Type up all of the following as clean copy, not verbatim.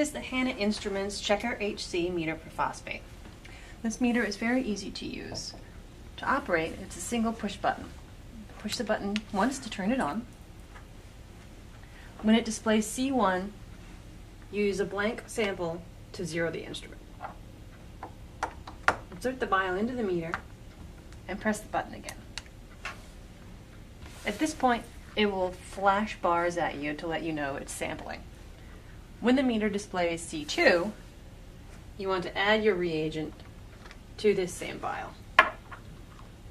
is the Hanna Instruments Checker HC meter for phosphate. This meter is very easy to use. To operate, it's a single push button. Push the button once to turn it on. When it displays C1, use a blank sample to zero the instrument. Insert the vial into the meter and press the button again. At this point, it will flash bars at you to let you know it's sampling. When the meter displays C2, you want to add your reagent to this same vial.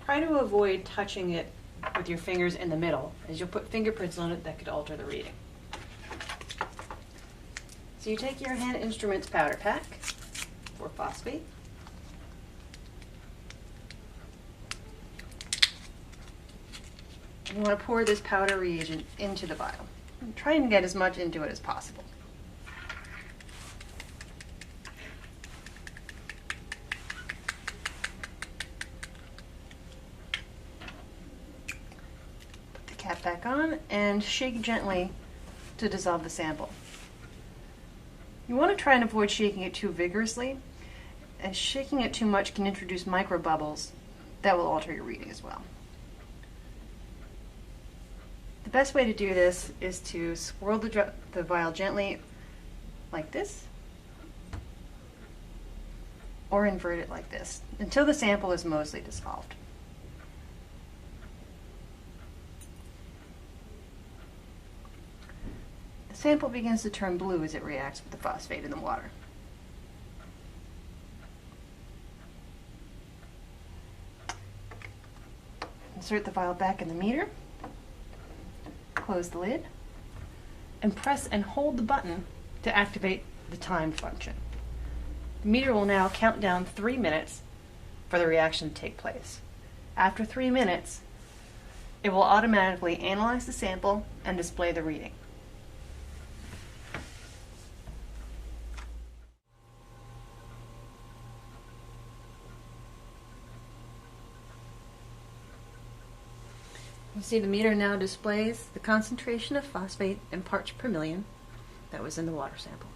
Try to avoid touching it with your fingers in the middle, as you'll put fingerprints on it that could alter the reading. So you take your Hanna Instruments powder pack for phosphate. You want to pour this powder reagent into the vial. And try and get as much into it as possible. Put the cap back on and shake gently to dissolve the sample. You want to try and avoid shaking it too vigorously, as shaking it too much can introduce micro bubbles that will alter your reading as well. The best way to do this is to swirl the vial gently like this, or invert it like this, until the sample is mostly dissolved. The sample begins to turn blue as it reacts with the phosphate in the water. Insert the vial back in the meter. Close the lid, and press and hold the button to activate the time function. The meter will now count down 3 minutes for the reaction to take place. After 3 minutes, it will automatically analyze the sample and display the reading. You see the meter now displays the concentration of phosphate in parts per million that was in the water sample.